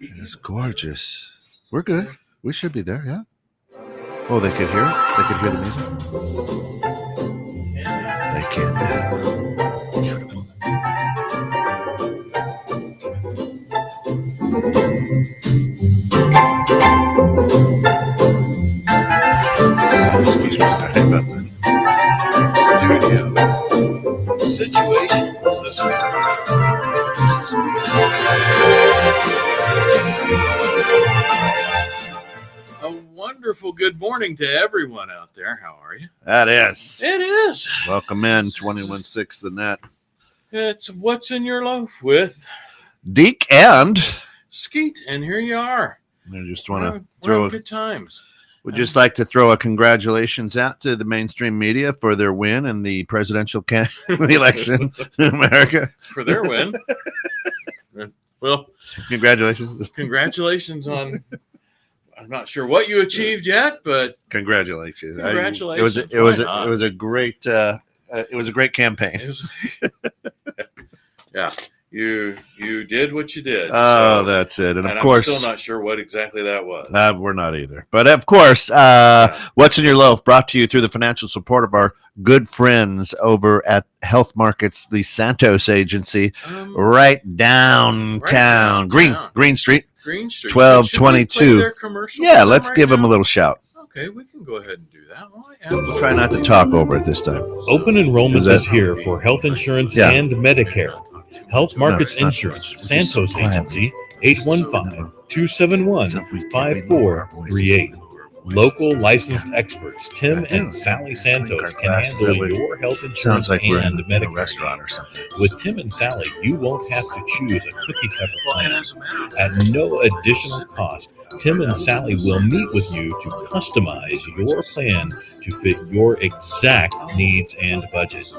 It's gorgeous. We're good. We should be there, yeah. Oh, they could hear it? They could hear the music? They can't. Excuse me, sorry about the studio situation this week. A wonderful good morning to everyone out there. How are you? That is. It is. Welcome in, 21.6 The Net. It's What's in Your Loaf with Deek and Skeet, and here you are. I just want to We're having good times. Would just like to throw a congratulations out to the mainstream media for their win in the presidential election in America. For their win. Well, congratulations on. I'm not sure what you achieved yet, but congratulations. Congratulations. It was a great campaign. Yeah. You did what you did. Oh, so, that's it. And of course, I'm still not sure what exactly that was. We're not either. But of course, What's in Your Loaf brought to you through the financial support of our good friends over at Health Markets, the Santos Agency, right downtown, Green Street. 1222. Yeah, let's give them a little shout. Okay, we can go ahead and do that. Try not to talk over it this time. Open enrollment is here for health insurance and Medicare. Health Markets Insurance, Santos Agency, 815-271-5438. Local licensed experts, Tim and Sally Santos, can handle your health insurance and Medicare. Restaurant or something. With Tim and Sally, you won't have to choose a cookie cutter plan. At no additional cost, Tim and Sally will meet with you to customize your plan to fit your exact needs and budget.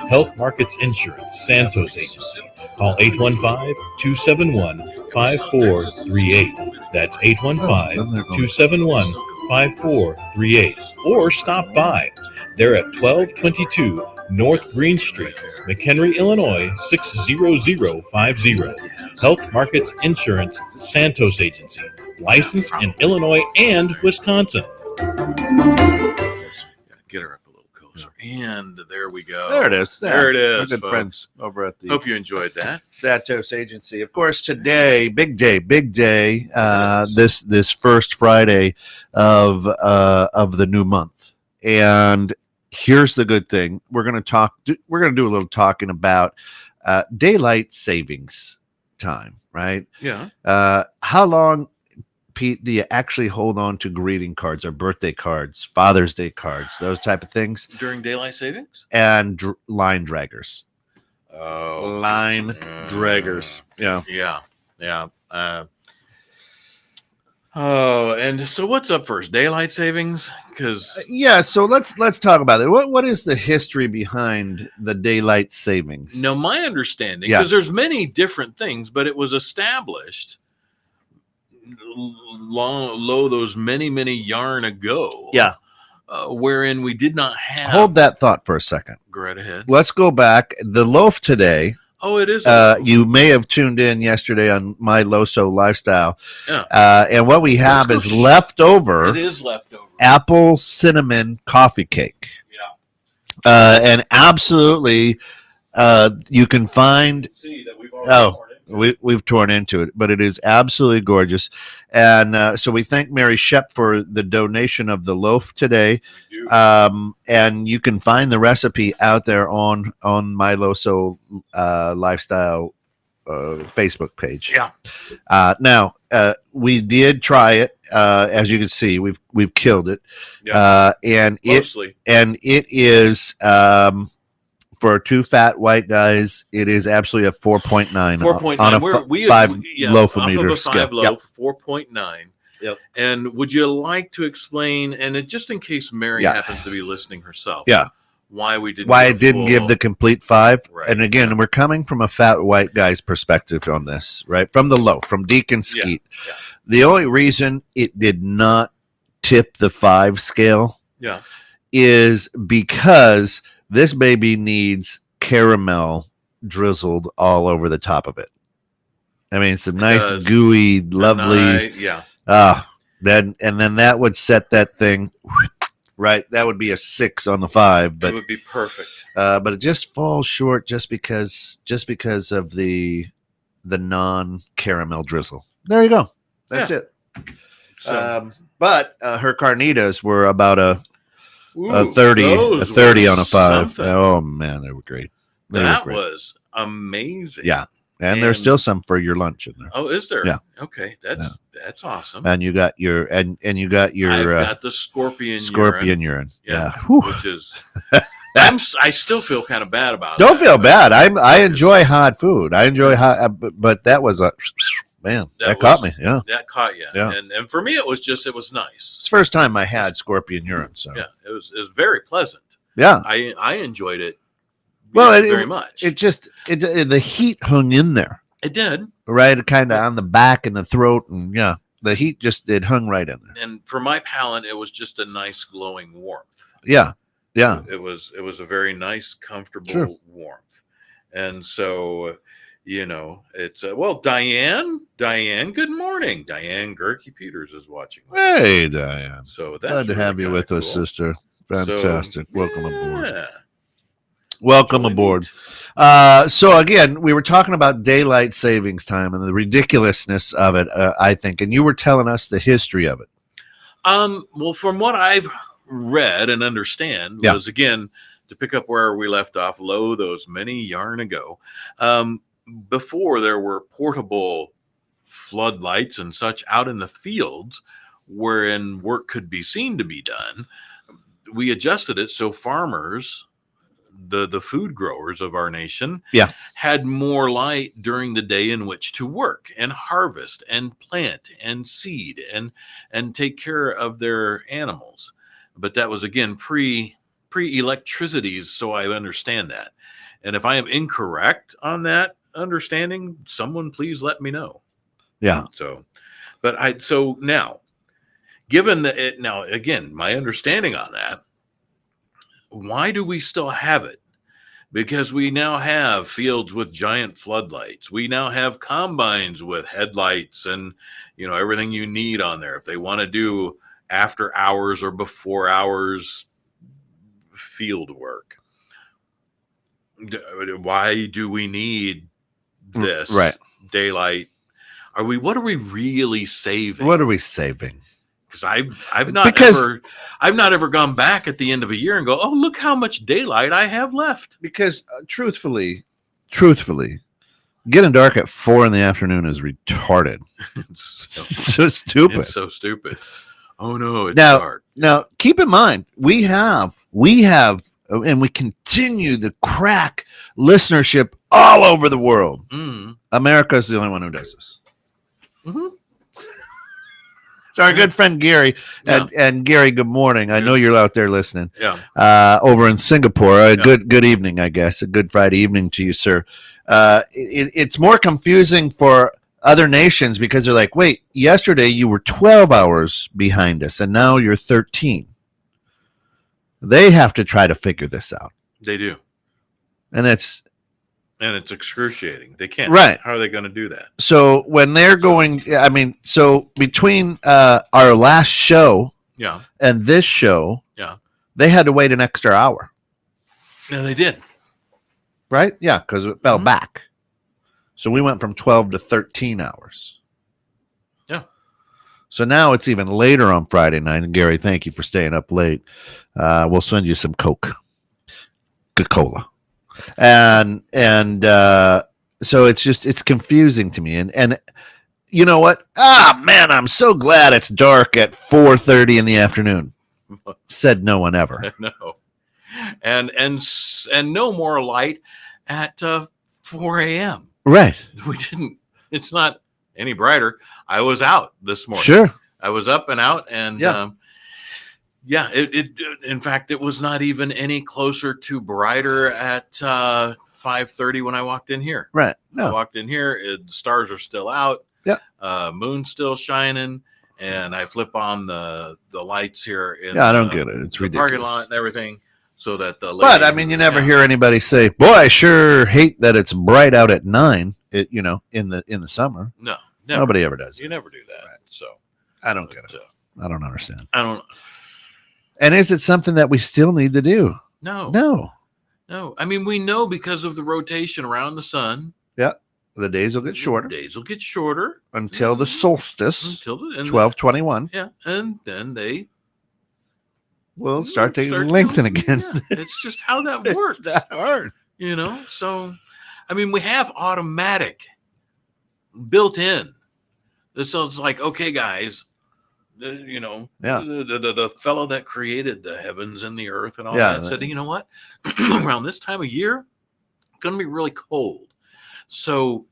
Health Markets Insurance, Santos Agency. Call 815-271-5438. That's 815-271-5438. Or stop by. They're at 1222 North Green Street, McHenry, Illinois 60050. Health Markets Insurance, Santos Agency. Licensed in Illinois and Wisconsin. Get her up a little closer. And there we go. There it is. There it is. Our good friends over at the Hope you enjoyed that. Santos Agency. Of course, today, big day. This first Friday of the new month. And here's the good thing. We're going to do a little talking about daylight savings time, right? Yeah. How long, Pete, do you actually hold on to greeting cards or birthday cards, Father's Day cards, those type of things? During daylight savings? And line draggers. Oh. Line draggers. Yeah. Yeah. And so what's up first? Daylight savings? Because so let's talk about it. What is the history behind the daylight savings? No, my understanding, because there's many different things, but it was established those many yarn ago. Yeah. Wherein we did not have. Hold that thought for a second. Go right ahead. Let's go back. The loaf today. Oh, it is. You may have tuned in yesterday on my Loso Lifestyle. Yeah. And what we have is leftover. It is leftover. Apple cinnamon coffee cake. Yeah. And absolutely, you can find. See that we've already We've torn into it, but it is absolutely gorgeous. And so we thank Mary Shep for the donation of the loaf today. And you can find the recipe out there on my Loso Lifestyle Facebook page. Yeah. Now we did try it. As you can see, we've killed it. Yeah. And mostly. it is. For two fat white guys, it is absolutely a 4.9 on a five Loaf-o-Meter scale. 4.9. Yep. And would you like to explain, and just in case Mary happens to be listening herself, why we didn't I didn't give the complete 5? Right. And again, we're coming from a fat white guy's perspective on this, right? From the loaf, from Deek Skeet. Yeah. The only reason it did not tip the 5 scale is because this baby needs caramel drizzled all over the top of it. I mean, some nice, gooey, lovely. Yeah. Then that would set that thing right. That would be a 6 on the 5, but it would be perfect. But it just falls short just because of the non-caramel drizzle. There you go. That's it. So, but her carnitas were about a 30 on a 5. Something. Oh man, they were great. That was amazing. Yeah. And there's still some for your lunch in there. Oh, is there? Yeah. Okay, that's awesome. And you got your I've got the scorpion urine. Yeah. Which is I still feel kind of bad about it. Don't feel bad. I enjoy hot food. I enjoy hot, but that was a man. That caught me. Yeah. That caught you. Yeah. And for me, it was nice. It's the first time I had scorpion urine. So yeah, it was very pleasant. Yeah. I enjoyed it. Well, very much. The heat hung in there. It did. Right, kind of on the back and the throat, and yeah, the heat it hung right in there. And for my palate, it was just a nice glowing warmth. Yeah. It was a very nice, comfortable warmth, and so it's Diane, good morning. Diane Gerke Peters is watching. Hey, Diane. So that's glad to have you with us, cool. sister. Fantastic. Welcome aboard. Yeah. Welcome aboard. So again, we were talking about daylight savings time and the ridiculousness of it, I think, and you were telling us the history of it. Well, from what I've read and understand was, again, to pick up where we left off, those many yarn ago, before there were portable floodlights and such out in the fields wherein work could be seen to be done, we adjusted it so farmers, the food growers of our nation, had more light during the day in which to work and harvest and plant and seed and take care of their animals. But that was, again, pre-electricities, so I understand that. And if I am incorrect on that understanding, someone please let me know. Yeah. So now, given that now again, my understanding on that, why do we still have it? Because we now have fields with giant floodlights. We now have combines with headlights and, everything you need on there. If they want to do after hours or before hours field work, why do we need this daylight? What are we really saving? What are we saving? Because I've not ever gone back at the end of a year and go, oh, look how much daylight I have left. Because truthfully, getting dark at 4 p.m. is retarded. It's so stupid. It's so stupid. Oh no, it's dark. Now keep in mind, we have, and we continue to crack listenership all over the world. America's the only one who does this. Mm-hmm. So our good friend Gary, and Gary, good morning. I know you're out there listening. Yeah. Over in Singapore. Good evening, I guess. A good Friday evening to you, sir. It's more confusing for other nations because they're like, wait, yesterday you were 12 hours behind us, and now you're 13. They have to try to figure this out. They do. And it's excruciating. They can't. Right. How are they going to do that? So when they're going, between our last show and this show, they had to wait an extra hour. Yeah, they did. Right? Yeah, because it fell back. So we went from 12 to 13 hours. Yeah. So now it's even later on Friday night. And Gary, thank you for staying up late. We'll send you some Coca-Cola. And so it's confusing to me. And you know what? Man, I'm so glad it's dark at 4:30 in the afternoon. Said no one ever. No. And no more light at 4 a.m. Right. We didn't. It's not any brighter. I was out this morning. Sure. I was up and out, and it in fact, it was not even any closer to brighter at 5:30 when I walked in here. Right. No. I walked in here. The stars are still out. Yeah. Moon's still shining, and I flip on the lights here in I don't get it. It's the ridiculous. parking lot and everything. so that the lady. But I mean, you never hear anybody say, "Boy, I sure hate that it's bright out at 9." In the summer. No, never. Nobody ever does. You never do that. Right. So I don't get it. I don't understand. I don't. And is it something that we still need to do? No. I mean, we know because of the rotation around the sun. Yeah. The days will get shorter. Until the solstice. Until 12/21. Yeah. And then they will start to lengthen again. Yeah, it's just how that works. It's that hard. So, I mean, we have automatic built in. So it's like, okay, guys, the fellow that created the heavens and the earth and all that said, you know what? Around this time of year, it's going to be really cold. So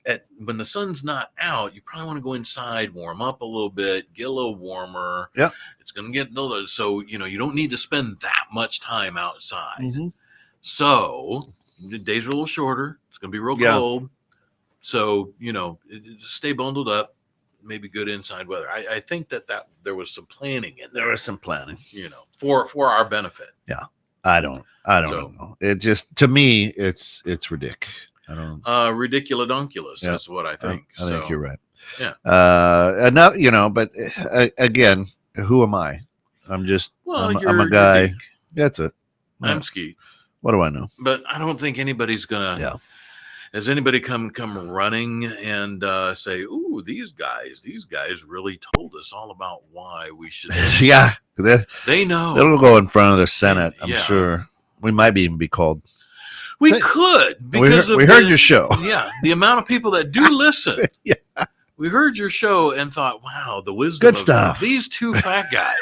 when the sun's not out, you probably want to go inside, warm up a little bit, get a little warmer. Yeah. It's going to get so, you don't need to spend that much time outside. Mm-hmm. So the days are a little shorter. It's going to be real cold. So, stay bundled up. Maybe good inside weather. I think that there was some planning in there. There was some planning, for our benefit. Yeah. I don't know. It just, to me, it's ridiculous. I don't. Ridiculodonculous. Yeah. That's what I think. I think you're right. Yeah. But again, who am I? I'm just. I'm a guy. Deek. That's it. Yeah. I'm Skeet. What do I know? But I don't think anybody's gonna. Yeah. Has anybody come running and say, "Ooh, these guys really told us all about why we should"? Yeah, they know. It'll go in front of the Senate. I'm sure. We might even be called. We could because we heard your show. Yeah, the amount of people that do listen. Yeah, we heard your show and thought, "Wow, the wisdom of these two fat guys."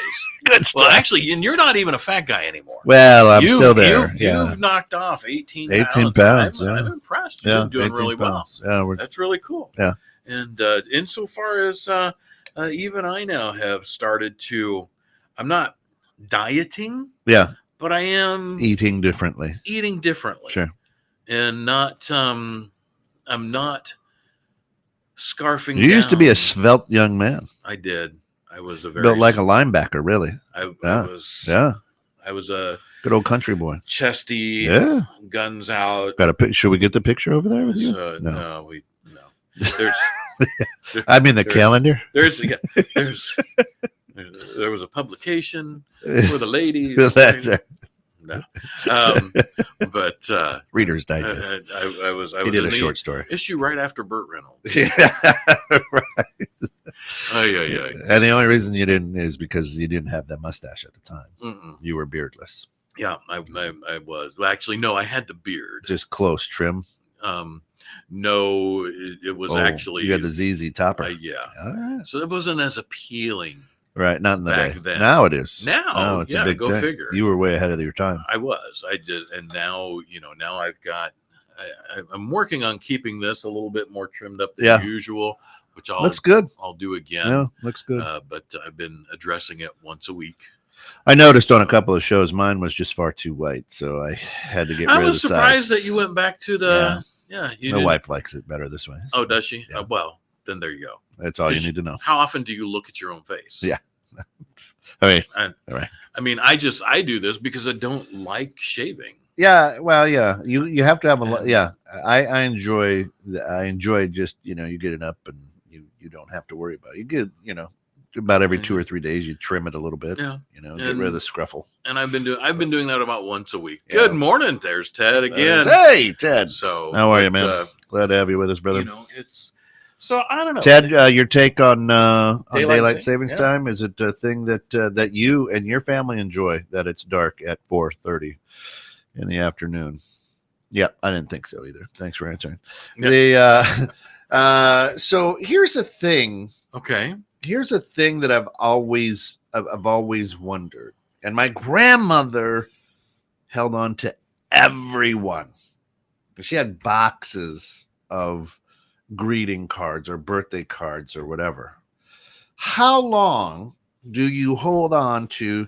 Good stuff. Well, actually, and you're not even a fat guy anymore. Well, I'm still there. You've knocked off 18 pounds. I'm impressed. You're doing really pounds. well. Yeah, that's really cool. Yeah, and insofar as even I now have started to, I'm not dieting. Yeah. But I am eating differently. Sure. And not I'm not scarfing You used to be a svelte young man. I did. I was a very built like a linebacker, really. I was I was a good old country boy. Chesty, guns out. Got a picture. Should we get the picture over there with you? No. There's I mean the calendar. There was a publication for the ladies. That's right. No. But Reader's Digest. I was he did a short story. Issue right after Burt Reynolds. Yeah, right. Yeah. And the only reason you didn't is because you didn't have that mustache at the time. Mm-mm. You were beardless. Yeah, I was. Well, actually, no, I had the beard. Just close trim. No, it was actually you had the ZZ topper. Yeah. All right. So it wasn't as appealing. Right, not in the back day. then. Now it is. Now it's a big go thing. Figure. You were way ahead of your time. I was. I did, and now now I've got. I'm working on keeping this a little bit more trimmed up than usual, which looks good. I'll do again. Yeah, looks good. But I've been addressing it once a week. I noticed on a couple of shows mine was just far too white, so I had to get rid of the sides. I was surprised that you went back to the. My wife likes it better this way. So. Oh, does she? Yeah. Well, then there you go. That's all you need to know. How often do you look at your own face? Yeah. I mean, I do this because I don't like shaving. Yeah, well, yeah, you have to have I enjoy just you get it up and you don't have to worry about it. You get about every 2 or 3 days you trim it a little bit. Yeah, get rid of the scruffle. And I've been doing that about once a week. Yeah. Good morning, there's Ted again. Hey, Ted. So how are you, man? Glad to have you with us, brother. It's. So I don't know, Ted. Your take on daylight savings time? Is it a thing that you and your family enjoy? That it's dark at 4:30 in the afternoon? Yeah, I didn't think so either. Thanks for answering. Yep. So here's a thing. Okay. Here's a thing that I've always wondered, and my grandmother held on to everyone. She had boxes of greeting cards or birthday cards or whatever. How long do you hold on to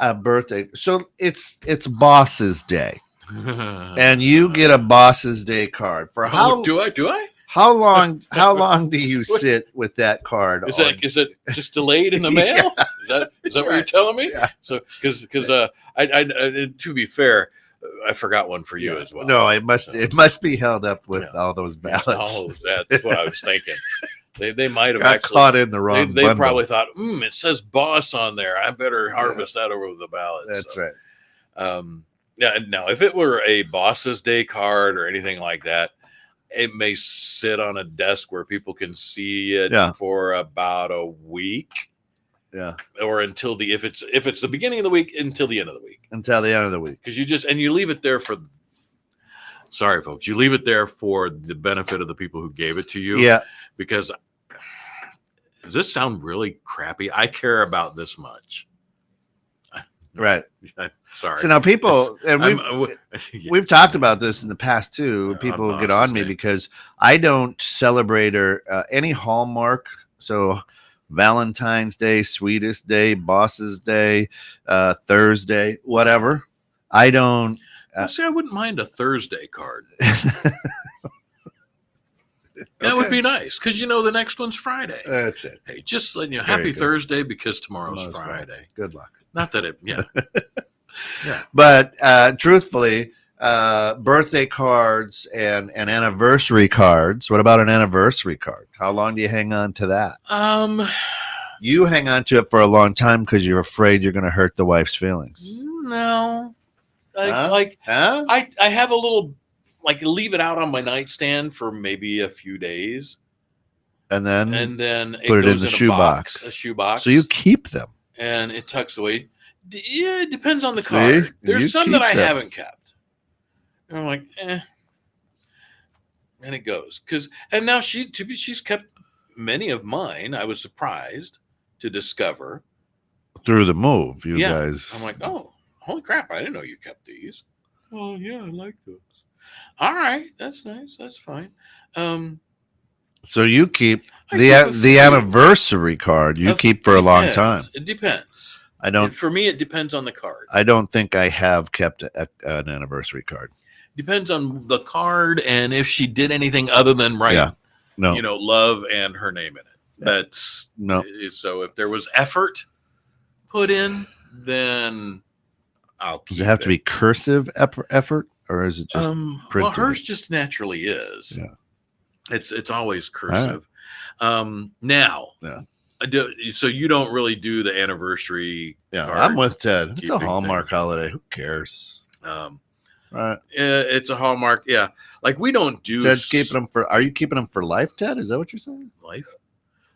a birthday? So it's Boss's Day, and you get a Boss's Day card for how? Do I? How long do you sit with that card? Is it just delayed in the mail? Yeah. Is that what you're telling me? Yeah. So because I to be fair, I forgot one for you as well. No, it must be held up with all those ballots. Oh, that's what I was thinking. They might have Got actually caught in the wrong. They bundle. probably thought, it says boss on there. I better harvest that over the ballot. That's right. Yeah. Now, if it were a boss's day card or anything like that, it may sit on a desk where people can see it for about a week. Yeah. Or until if it's the beginning of the week, until the end of the week. Until the end of the week. Because you leave it there sorry, folks, you leave it there for the benefit of the people who gave it to you. Yeah. Because does this sound really crappy? I care about this much. Right. Sorry. So now people, and we've talked about this in the past too. People get on me because I don't celebrate or any Hallmark. So Valentine's Day, Sweetest Day, Boss's Day, Thursday, whatever. I don't. See, I wouldn't mind a Thursday card. That would be nice because the next one's Friday. That's it. Hey, just letting you know, happy Thursday because tomorrow's Friday. Good luck. Not that it, yeah. But truthfully, birthday cards and anniversary cards. What about an anniversary card? How long do you hang on to that? You hang on to it for a long time because you're afraid you're going to hurt the wife's feelings. No, I have a little. Leave it out on my nightstand for maybe a few days, and then it put it goes in the a shoebox. So you keep them, and it tucks away. Yeah, it depends on the card. There's some that I haven't kept, and I'm like, and it goes and now she's kept many of mine. I was surprised to discover through the move. You guys, I'm like, oh, holy crap! I didn't know you kept these. Oh yeah, I like those. All right, that's nice. That's fine. So you keep the anniversary card. You keep for a long time. It depends. I don't. For me, it depends on the card. I don't think I have kept an anniversary card. Depends on the card and if she did anything other than write. Yeah. No. Love and her name in it. Yeah. That's no. So if there was effort put in, then I'll keep it. Does it have to be cursive effort? Or is it just printed? Well, hers just naturally is. Yeah. It's always cursive. Right. Now, so you don't really do the anniversary. Yeah, I'm with Ted. It's a Hallmark holiday. Who cares? Right. It's a Hallmark. Yeah. We don't do. Ted's keeping them for. Are you keeping them for life, Ted? Is that what you're saying? Life.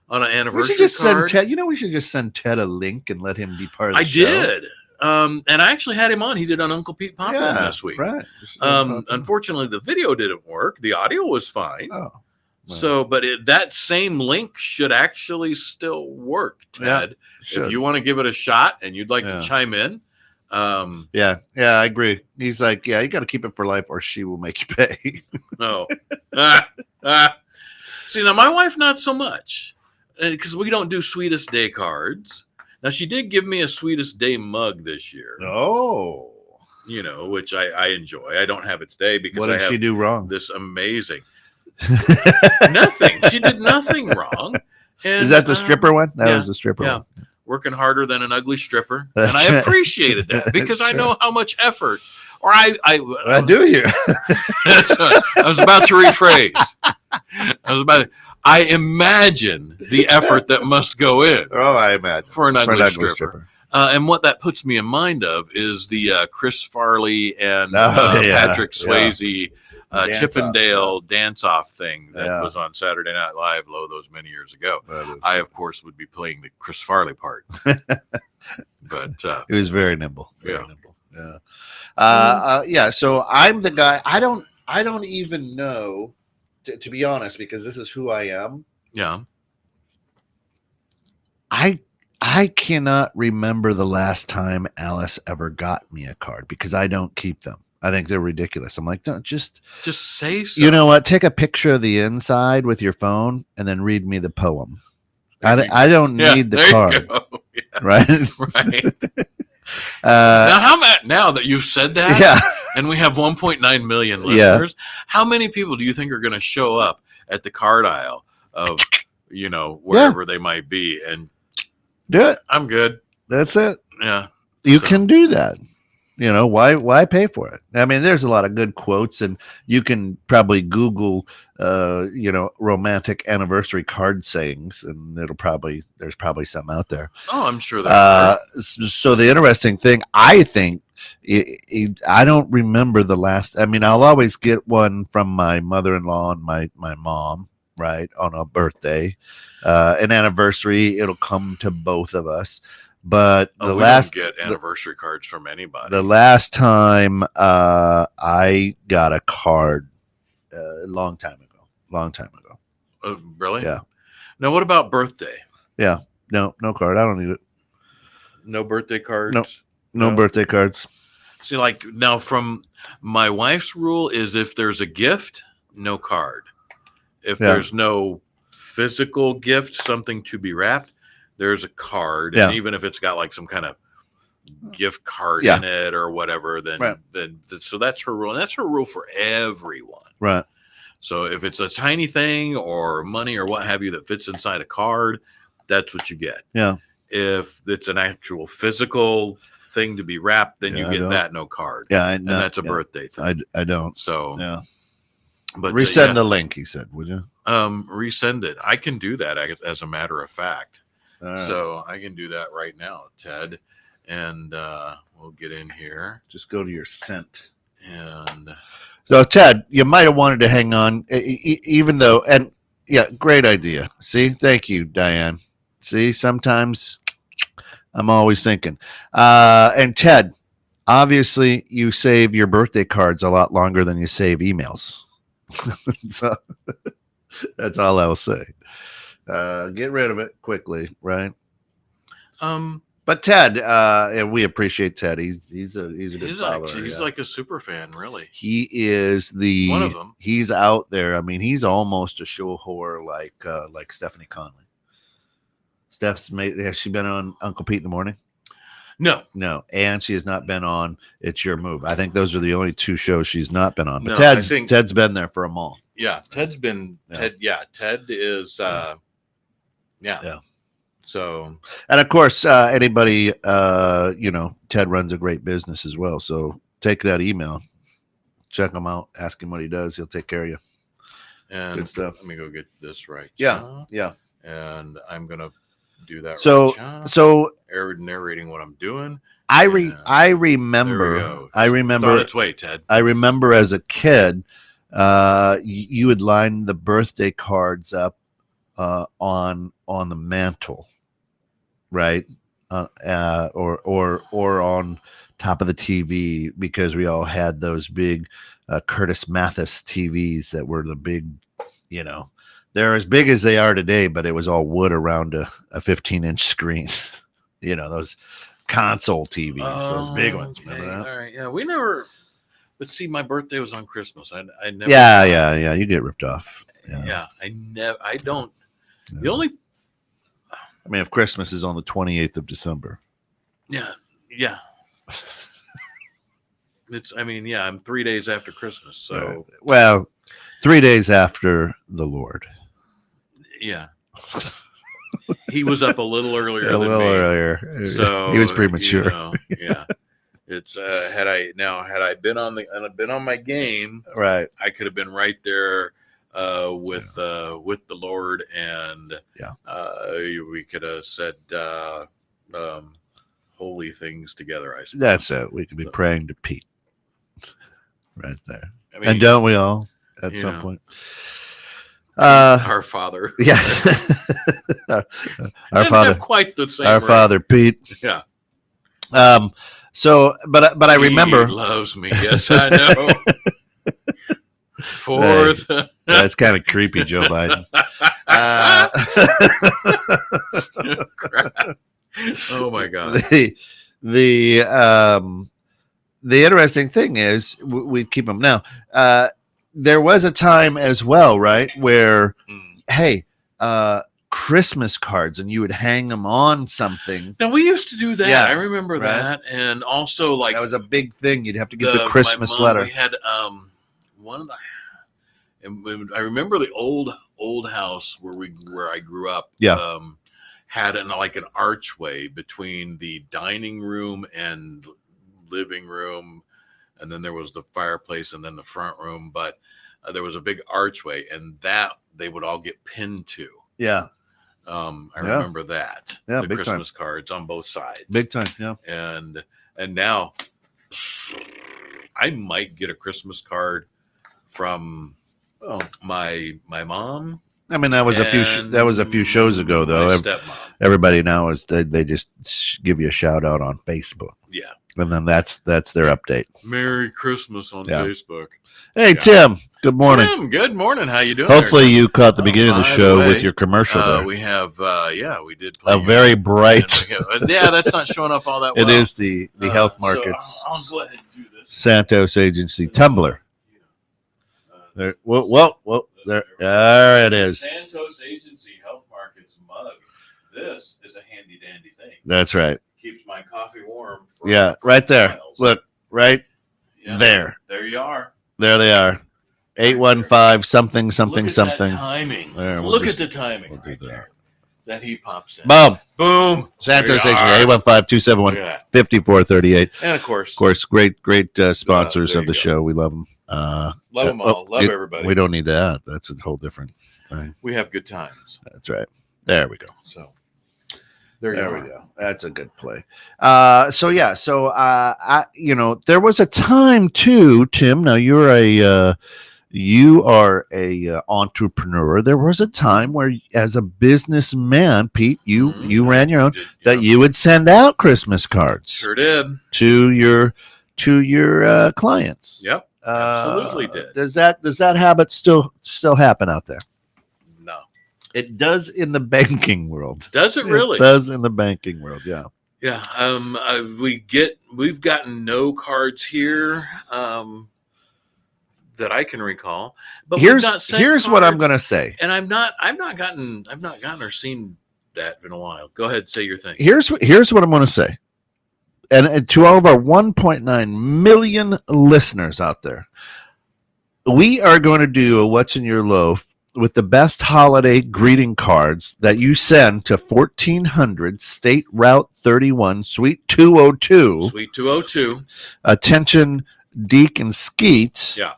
On an anniversary we should just card? send Ted. We should just send Ted a link and let him be part of the show. I did. And I actually had him on. He did on Uncle Pete Pop this week. Right. Unfortunately, the video didn't work. The audio was fine. Oh. Well. So, but that same link should actually still work, Ted. Yeah, if you want to give it a shot and you'd like to chime in. Yeah, I agree. He's like, you got to keep it for life or she will make you pay. No. See, now my wife, not so much because we don't do Sweetest Day cards. Now, she did give me a Sweetest Day mug this year. Oh. Which I enjoy. I don't have it today because what did she do wrong? This amazing. Nothing. She did nothing wrong. And, is that the stripper one? That was the stripper one. Working harder than an ugly stripper. And I appreciated that because I know how much effort. Or I do you? I was about to rephrase. I imagine the effort that must go in. Oh, I imagine. For an ugly stripper. And what that puts me in mind of is the Chris Farley and Patrick Swayze Chippendale dance-off thing that was on Saturday Night Live those many years ago. I, of course, would be playing the Chris Farley part. But it was very nimble. Very nimble. Yeah. So I'm the guy. I don't even know. To be honest, because this is who I am. Yeah. I cannot remember the last time Alice ever got me a card because I don't keep them. I think they're ridiculous. I'm like, don't just say so. You know what? Take a picture of the inside with your phone and then read me the poem. I don't need the card. Yeah. Right? Right. Now that you've said that, and we have 1.9 million listeners, how many people do you think are going to show up at the card aisle of, wherever they might be, and Do it. I'm good. That's it. Yeah. You can do that. Why pay for it? I mean, there's a lot of good quotes, and you can probably Google, romantic anniversary card sayings, and there's probably some out there. Oh, I'm sure there are. So the interesting thing, I think, I don't remember the last. I mean, I'll always get one from my mother-in-law and my mom, right, on a birthday, an anniversary. It'll come to both of us. But we don't get anniversary cards from anybody. The last time I got a card, a long time ago. Really? Yeah. Now, what about birthday? Yeah. No card. I don't need it. No birthday cards? No birthday cards. See, like now from my wife's rule is if there's a gift, no card. If there's no physical gift, something to be wrapped, there's a card, and even if it's got like some kind of gift card in it or whatever, then so that's her rule, and that's her rule for everyone. Right. So if it's a tiny thing or money or what have you that fits inside a card, that's what you get. Yeah. If it's an actual physical thing to be wrapped, then you get that no card. Yeah, and that's a birthday thing. I don't. So but resend the link. He said, would you? Resend it. I can do that as a matter of fact. Right. So I can do that right now, Ted, and we'll get in here. Just go to your sent. And so, Ted, you might have wanted to hang on, even though, and great idea. See, thank you, Diane. See, sometimes I'm always thinking. And Ted, obviously, you save your birthday cards a lot longer than you save emails. So that's all I'll say. Get rid of it quickly, right? But Ted, we appreciate Ted. He's a good follower. He's like a super fan, really. He is one of them. He's out there. I mean, he's almost a show whore like Stephanie Conley. Has she been on Uncle Pete in the Morning? No, and she has not been on It's Your Move. I think those are the only two shows she's not been on. But Ted's been there for them all. Yeah, Ted's been Ted. Yeah, Ted is. Yeah. So, and of course, anybody, Ted runs a great business as well. So take that email, check him out, ask him what he does. He'll take care of you. And good stuff. Let me go get this right. Yeah. And I'm gonna do that. So narrating what I'm doing. I remember. It's on its way, Ted. I remember as a kid, you would line the birthday cards up on the mantle, right? Or on top of the TV, because we all had those big Curtis Mathis TVs that were the big, they're as big as they are today, but it was all wood around a 15-inch screen. Those console TVs, those big ones. Okay. Remember that? All right. Yeah, we never. But see, my birthday was on Christmas. I never. Yeah. You get ripped off. Yeah. I don't. The only. I mean, if Christmas is on the 28th of December. Yeah. I'm 3 days after Christmas. So. Well, 3 days after the Lord. Yeah. He was up a little earlier than me. Earlier. So he was premature. Yeah. It's had I been on my game, right, I could have been right there with the Lord, and we could have said holy things together. I suppose that's it. We could be praying to Pete, right there. I mean, and don't we all at some point? Our Father, yeah, our Father, quite the same. Our Father, Pete, yeah. So, but I remember he loves me. Yes, I know. That's kind of creepy, Joe Biden. Oh my God. The interesting thing is we keep them now. There was a time as well, right, where Christmas cards, and you would hang them on something. Now we used to do that. Yeah, I remember that, and also like that was a big thing. You'd have to get the Christmas letter. We had one of And I remember the old house where I grew up. Yeah. Had like an archway between the dining room and living room, and then there was the fireplace and then the front room. But there was a big archway, and that they would all get pinned to. Yeah. I remember that. Yeah, the big Christmas cards on both sides. Big time. Yeah. And now I might get a Christmas card from my mom. I mean, that was a few shows ago, though. My stepmom. Everybody now is they just give you a shout out on Facebook. Yeah. And then that's their update. Merry Christmas on Facebook. Hey, Tim. Good morning. Tim, good morning. How you doing? Hopefully you caught the beginning of the show with your commercial there. We have, we did play a very bright. That's not showing up all that well. It is the Health Markets So I'll go ahead and do this. Santos Agency Tumblr. There, there it is. Santos Agency Health Markets mug. This is a handy dandy thing. That's right. Keeps my coffee warm. Right there. Miles. Look, right there. There you are. There they are. 815 something something Look at something. that timing. There, Look at the timing. We'll do Right that. there. That he pops in. Boom. Boom. Santos There you Agency, are. 815-271-5438. Look at that. And of course, Great sponsors there of the you go. show. We love them. love them all. Love everybody. We don't need to add. That's a whole different thing. We have good times. That's right. There we go. So there you we are. go. That's a good play. There was a time too, Tim. Now you are a entrepreneur. There was a time where, as a businessman, Pete, you ran your own, that you would send out Christmas cards. Sure did. To your clients. Yep. Absolutely did. Does that habit still happen out there? No. It does in the banking world. Does it really? It does in the banking world. Yeah. Yeah. We've gotten no cards here that I can recall. But here's cards, what I'm gonna say. And I've not gotten or seen that in a while. Go ahead, say your thing. Here's what I'm gonna say. And to all of our 1.9 million listeners out there, we are going to do a What's in Your Loaf with the best holiday greeting cards that you send to 1400 State Route 31, Suite 202. Suite 202. Attention, Deek and Skeet. Yeah.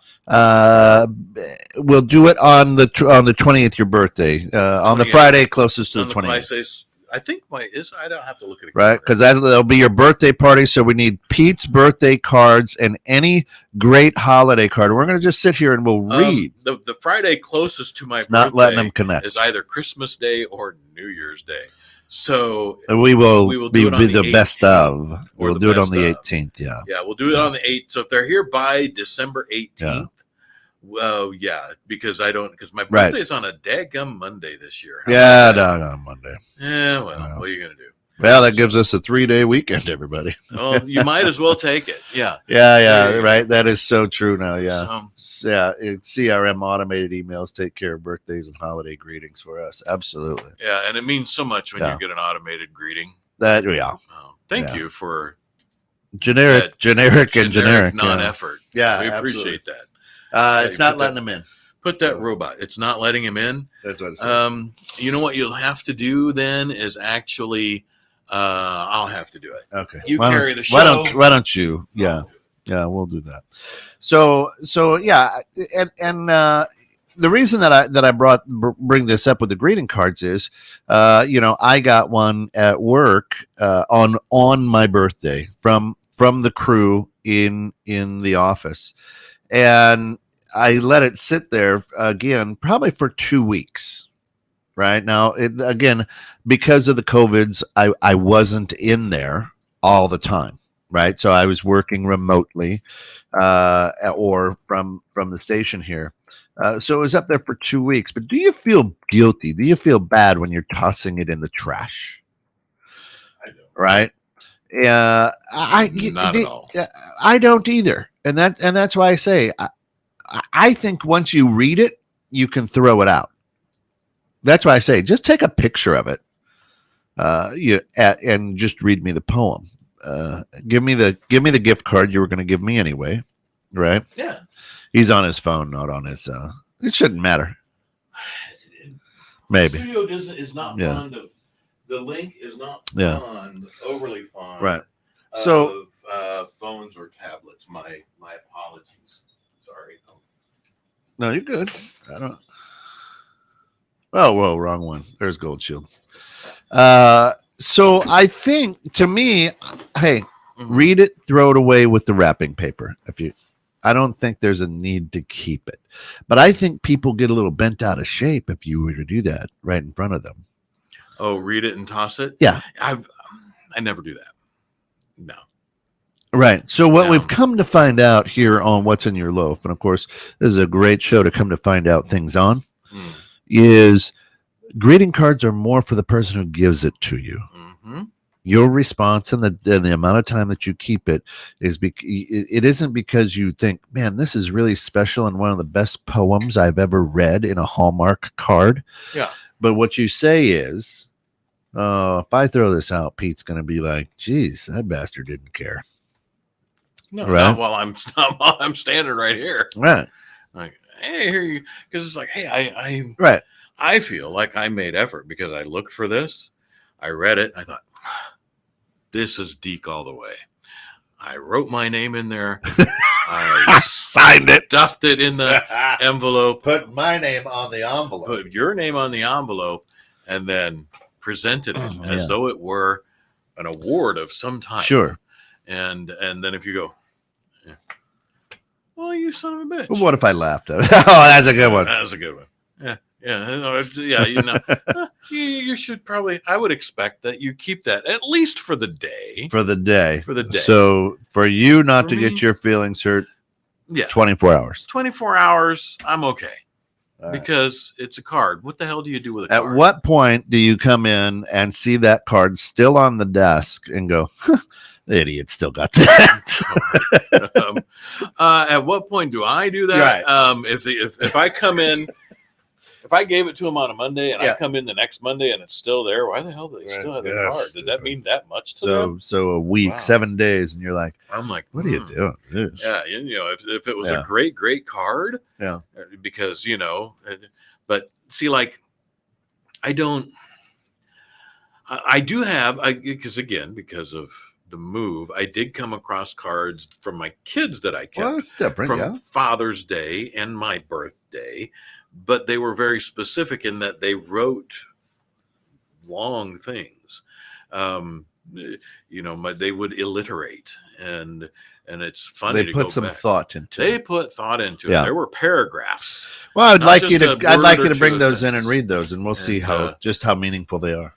We'll do it on the 20th, your birthday, on the Friday closest to the 20th. I think I don't have to look at it. Right, because that'll be your birthday party. So we need Pete's birthday cards and any great holiday card. We're going to just sit here and we'll read. The Friday closest to my birthday not letting them connect. Is either Christmas Day or New Year's Day. So we will be the best 18th, of. We'll do it on the 18th. Yeah. Yeah, we'll do it on the 8th. So if they're here by December 18th, well, yeah, because my birthday is on a daggum Monday this year. On Monday. Yeah, well, what are you going to do? Well, that gives us a 3-day weekend, everybody. Oh, you might as well take it. Yeah. Yeah, right. That is so true now. Yeah. CRM automated emails take care of birthdays and holiday greetings for us. Absolutely. Yeah, and it means so much when you get an automated greeting. Thank you for generic non-effort. Yeah, we absolutely. appreciate that. It's not letting them in. Put that robot. It's not letting him in. That's what it says. You know what you'll have to do then is actually, I'll have to do it. Okay. You carry the show. Why don't you? Yeah. Yeah, we'll do that. So yeah, and the reason that I bring this up with the greeting cards is, I got one at work on my birthday from the crew in the office. And I let it sit there again, probably for 2 weeks. Right now, again, because of the COVIDs, I wasn't in there all the time. Right, so I was working remotely, or from the station here. So it was up there for 2 weeks. But do you feel guilty? Do you feel bad when you're tossing it in the trash? I don't. Right? Not at all. I don't either. And that's why I say I think once you read it, you can throw it out. That's why I say just take a picture of it, and just read me the poem. Give me the gift card you were going to give me anyway, right? Yeah. He's on his phone, not on his It shouldn't matter. Maybe. The studio is not Yeah. fond of the link is not Yeah. overly fond Right. of So phones or tablets. My apologies. Sorry. no, you're good. I don't. Oh well, wrong one. There's Gold Shield. So I think to me, hey, read it, throw it away with the wrapping paper. I don't think there's a need to keep it, but I think people get a little bent out of shape if you were to do that right in front of them. Oh, read it and toss it. Yeah, I never do that. No. right. So what No. we've come to find out here on What's in Your Loaf, and of course, this is a great show to come to find out things on, is greeting cards are more for the person who gives it to you. Mm-hmm. Your response and the amount of time that you keep it it isn't because you think, man, this is really special and one of the best poems I've ever read in a Hallmark card. Yeah. But what you say is, if I throw this out, Pete's going to be like, geez, that bastard didn't care. No, Right. not while I'm standing right here. Right. Like, hey, here you, because it's like, hey, Right. I feel like I made effort because I looked for this, I read it, I thought, this is Deek all the way. I wrote my name in there. I signed it, stuffed it in the envelope, put my name on the envelope, put your name on the envelope, and then presented it as though it were an award of some type. Sure. And then if you go, well, you son of a bitch. Well, what if I laughed at it? Oh, that's a good one. That's a good one. Yeah. You should probably. I would expect that you keep that at least for the day. For the day. So for you not to me, get your feelings hurt, 24 hours. 24 hours, I'm okay. All right. Because it's a card. What the hell do you do with a card? At what point do you come in and see that card still on the desk and go, the idiot still got that? At what point do I do that? Right. If I come in, if I gave it to him on a Monday and I come in the next Monday and it's still there, why the hell do they still have the card? Did that mean that much to them? So a week, 7 days, and you're like, I'm like, what are you doing? Jeez. Yeah, if it was a great card, because but see, like, I do have, because of the move, I did come across cards from my kids that I kept. Well, it's different, from Father's Day and my birthday, but they were very specific in that they wrote long things. They would alliterate, and it's funny. They put some thought into it. They put thought into it. There were paragraphs. Well, I'd like you to bring those in and read those, and we'll see how meaningful they are.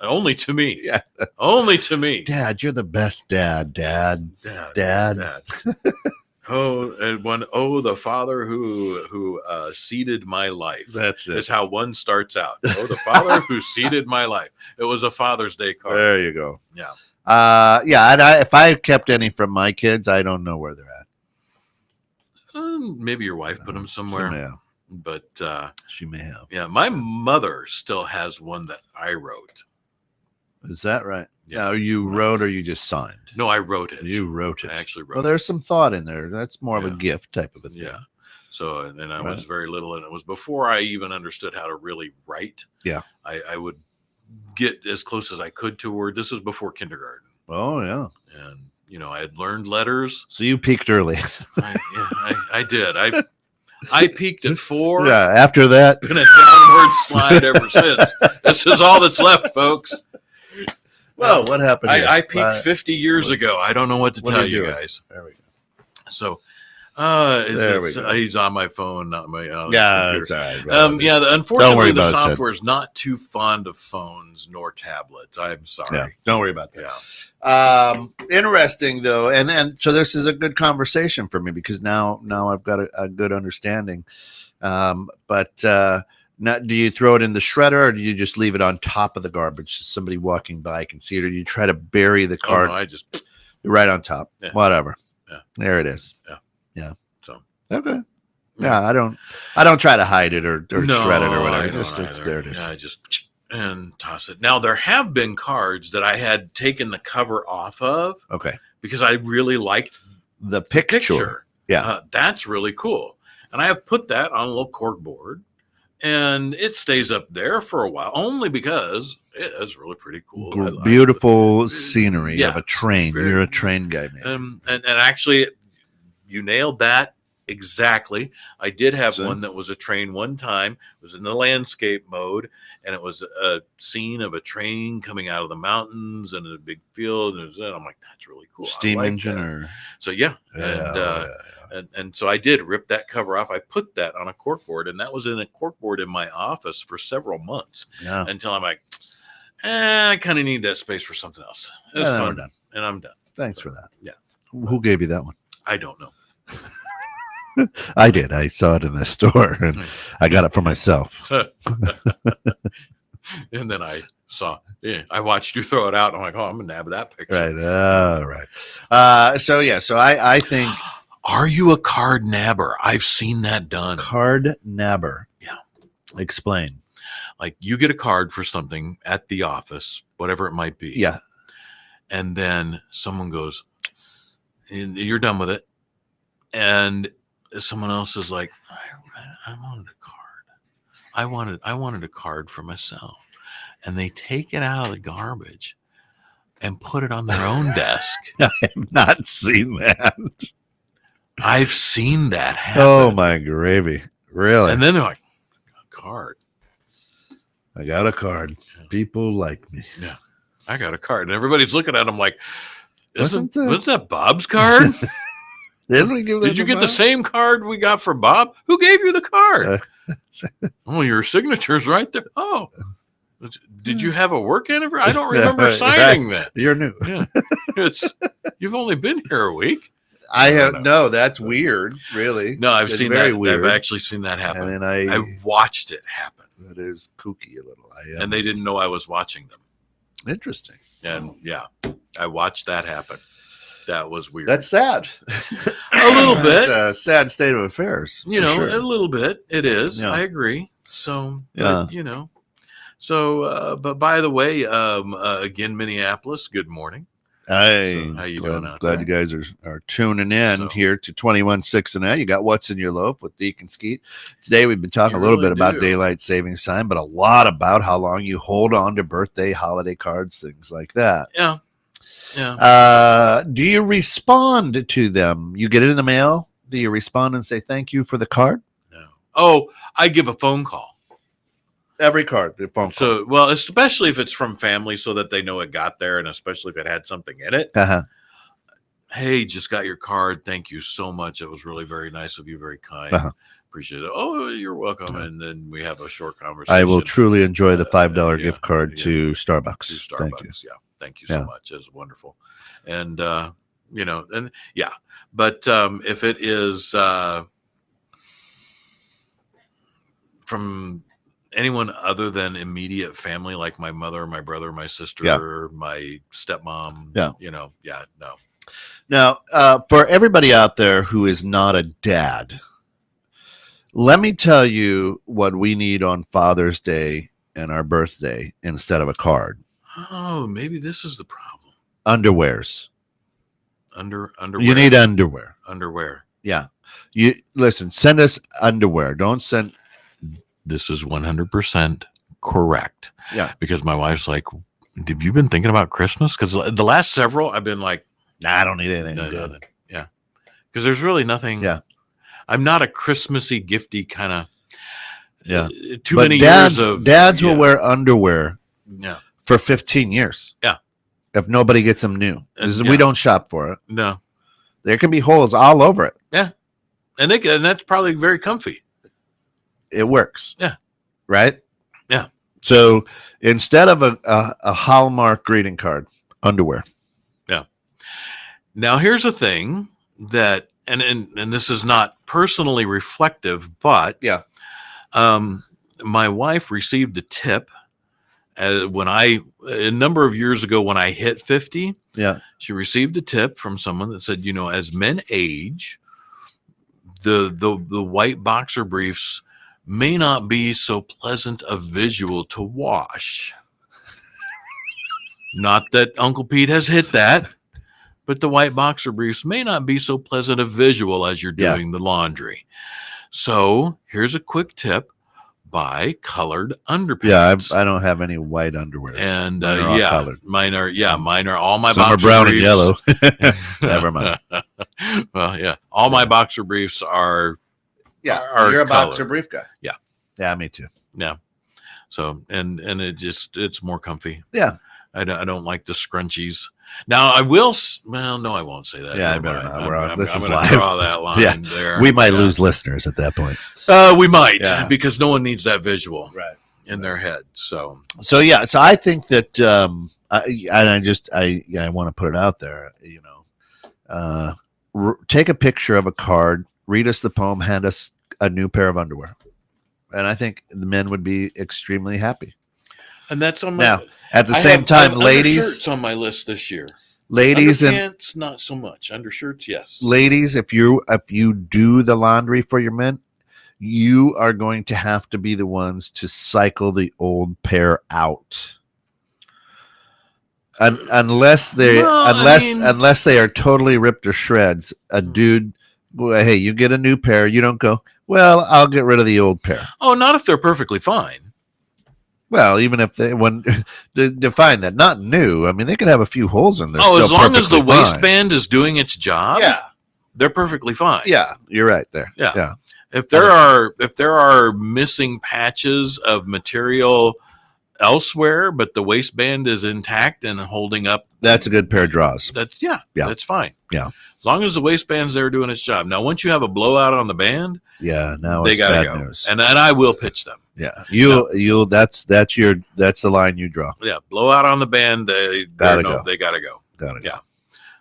Only to me. Yeah. Only to me. Dad, you're the best dad. Dad. The father who seeded my life. That's it. Is how one starts out. Oh, the father who seeded my life. It was a Father's Day card. There you go. Yeah. And if I kept any from my kids, I don't know where they're at. Maybe your wife put them somewhere. Yeah. But she may have. Yeah, my mother still has one that I wrote. Is that right? Yeah. Now, you wrote or you just signed? No, I wrote it. You wrote it. I actually wrote it. Well, there's some thought in there. That's more of a gift type of a thing. Yeah. So, and I was very little, and it was before I even understood how to really write. Yeah. I would get as close as I could to word. This was before kindergarten. Oh, yeah. And, I had learned letters. So you peaked early. I did. I peaked at 4. Yeah. After that, been a downward slide ever since. This is all that's left, folks. Well, what happened? I peaked 50 years ago. I don't know what to tell you guys. There we go. So, there we go. He's on my phone, not my. It's all right. Unfortunately, the software is not too fond of phones nor tablets. I'm sorry. Yeah, don't worry about that. Yeah. Interesting though, and so this is a good conversation for me because now I've got a good understanding. Now, do you throw it in the shredder or do you just leave it on top of the garbage so somebody walking by can see it, or do you try to bury the card? Oh, no, I just right on top. Yeah. Whatever. Yeah. There it is. Yeah. So okay. Yeah, I don't try to hide it or shred it or whatever. There it is. Yeah, I just and toss it. Now there have been cards that I had taken the cover off of. Okay. Because I really liked the picture. Yeah. That's really cool. And I have put that on a little cork board, and it stays up there for a while, only because it is really pretty cool. Beautiful scenery of Yeah, a train. very- You're a train guy, man. and actually, you nailed that exactly. I did have So- one that was a train one time. It was in the landscape mode, and it was a scene of a train coming out of the mountains and a big field. And I'm like, that's really cool. I Steam like engine that. or So yeah, yeah. and so I did rip that cover off. I put that on a corkboard, and that was in a corkboard in my office for several months Yeah. until I'm like, I kind of need that space for something else. It's Yeah, fun, we're done. and I'm done. Thanks for that. Yeah. Who gave you that one? I don't know. I did. I saw it in the store and I got it for myself. And then I I watched you throw it out. And I'm like, oh, I'm gonna nab that picture. Right. Right. So I think Are you a card nabber? I've seen that done. card nabber. Yeah. Explain. Like you get a card for something at the office, whatever it might be. Yeah. And then someone goes, and you're done with it. And someone else is like, I wanted a card. I wanted a card for myself. And they take it out of the garbage and put it on their own desk. I have not seen that. I've seen that happen. Oh my gravy. Really? And then they're like, a card. I got a card. People like me. Yeah. I got a card. And everybody's looking at them like, Wasn't wasn't that Bob's card? Didn't we give that Did you to get the Bob? same card we got for Bob? Who gave you the card? Oh, your signature's right there. Oh, did you have a work anniversary? I don't remember signing that. You're new. Yeah, you've only been here a week. I have know. no. That's weird. Really? No, I've It's seen very that. weird. I've actually seen that happen. And then I watched it happen, that is kooky a little. and they didn't know I was watching them. Interesting. And yeah, I watched that happen. That was weird. That's sad. A little bit. It's a sad state of affairs. You for know, sure. a little bit. It is. Yeah. I agree. So, Yeah. but, you know, so, but by the way, again, Minneapolis, good morning. Hey, So how you glad, doing out glad there? you guys are tuning in So- here to 21.6 and now. You got What's in Your Loaf with Deek and Skeet. Today we've been talking You a little really bit about do. daylight savings time, but a lot about how long you hold on to birthday, holiday cards, things like that. Yeah. Yeah. Do you respond to them? You get it in the mail. Do you respond and say thank you for the card? No. Oh, I give a phone call. Every card, the phone call. So, well, especially if it's from family so that they know it got there, and especially if it had something in it. Uh-huh. Hey, just got your card. Thank you so much. It was really very nice of you. Very kind. Uh-huh. Appreciate it. Oh, you're welcome. And then we have a short conversation. I will truly enjoy the $5 yeah, gift card yeah. to Starbucks. to Starbucks. Thank you. Yeah. Thank you so Yeah. much. It's wonderful. And, you know, and yeah, but if it is from anyone other than immediate family, like my mother, my brother, my sister, my stepmom, Yeah. you know, yeah, no. Now, for everybody out there who is not a dad, let me tell you what we need on Father's Day and our birthday instead of a card. Oh, maybe this is the problem. Underwears. Underwear. You need underwear. underwear. Yeah. You listen, send us underwear. Don't send This is 100% correct. Yeah. Because my wife's like, have you been thinking about Christmas? Because the last several, I've been like, nah, I don't need anything no, good. nothing. Yeah. Because there's really nothing. Yeah. I'm not a Christmassy, gifty kind of. Yeah. Too But many dads, years of. dads will yeah, wear underwear Yeah. for 15 years. Yeah. If nobody gets them new. And, We yeah. don't shop for it. No. There can be holes all over it. And that's probably very comfy. It works. Yeah. Right? Yeah. So instead of a Hallmark greeting card, underwear. Now, here's a thing that, and this is not personally reflective, but Yeah. My wife received a tip when a number of years ago when I hit 50. Yeah. She received a tip from someone that said, you know, as men age, the white boxer briefs may not be so pleasant a visual to wash. Not that Uncle Pete has hit that, but the white boxer briefs may not be so pleasant a visual as you're Yeah. doing the laundry. So here's a quick tip: buy colored underpants. Yeah, I don't have any white underwear. And mine are all colored. mine are all my Some are boxer brown briefs. and yellow. Never mind. Well, yeah, all my boxer briefs are you're a boxer colored. brief guy. Yeah, me too. Yeah. So and it's more comfy. Yeah. I don't like the scrunchies. Now I will. Well, no, I won't say that. Yeah, I Never better mind. not. I'm This is going to live. draw that line Yeah. there. We might lose listeners at that point. We might, Yeah. because no one needs that visual Right. in their head. So yeah, so I think that I want to put it out there, take a picture of a card, read us the poem, hand us a new pair of underwear. And I think the men would be extremely happy. and that's on my. Now, at the I same have time, undershirts ladies, on my list this year. Ladies, Underpants, not so much. Undershirts, yes. Ladies, if you do the laundry for your men, you are going to have to be the ones to cycle the old pair out. Unless they unless they are totally ripped to shreds, a dude, well, hey, you get a new pair, you don't go, well, I'll get rid of the old pair. Oh, not if they're perfectly fine. Well, even if they define that, not new. I mean, they could have a few holes in there. Oh, as long as the waistband is doing its job, yeah, they're perfectly fine. Yeah, you're right there. Yeah. Yeah. If there are missing patches of material elsewhere, but the waistband is intact and holding up, that's a good pair of draws. That's fine. Yeah. As long as the waistband's there doing its job. Now, once you have a blowout on the band, now they it's gotta bad go. news. And I will pitch them. Yeah, that's the line you draw. Yeah, blowout on the band, they gotta go. Gotta go. Yeah.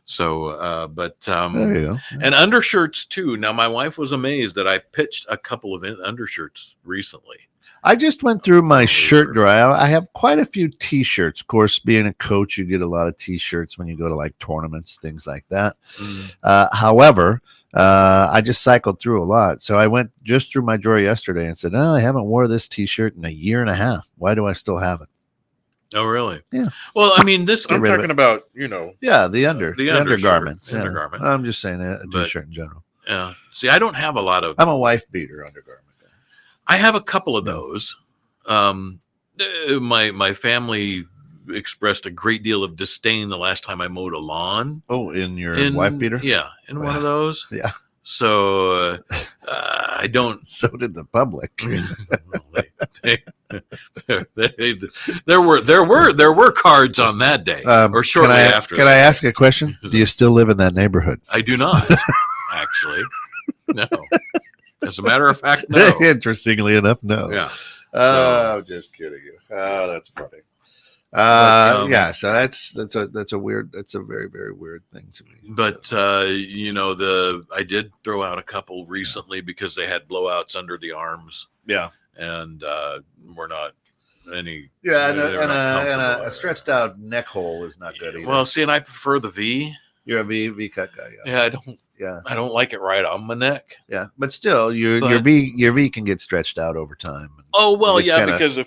So, but There you go. and undershirts too. Now, my wife was amazed that I pitched a couple of undershirts recently. I just went through my shirt drawer. I have quite a few T-shirts. Of course, being a coach, you get a lot of T-shirts when you go to like tournaments, things like that. However, I just cycled through a lot. So I went just through my drawer yesterday and said, I haven't wore this T-shirt in a year and a half. Why do I still have it? Oh, really? Yeah. Well, I mean, I'm rid of talking about, Yeah, the undergarments. Undergarment. I'm just saying a T-shirt in general. Yeah. See, I don't have a lot of. I'm a wife beater undergarment. I have a couple of those. My family expressed a great deal of disdain the last time I mowed a lawn. Oh, in your wife beater? Yeah, in one of those. Yeah. So I don't. So did the public. There were cards on that day, or shortly after. Can I ask a question? Do you still live in that neighborhood? I do not, actually. No. As a matter of fact, no. Interestingly enough, no. Yeah. Oh, just kidding you. Oh, that's funny. Yeah. So that's a very, very weird thing to me. But I did throw out a couple recently because they had blowouts under the arms. Yeah. And we're not any. Yeah, and a stretched out neck hole is not good either. Well, see, and I prefer the V. You're a V cut guy. Yeah, I don't. Yeah, I don't like it right on my neck. Yeah, but still, your V can get stretched out over time. Oh well, yeah, because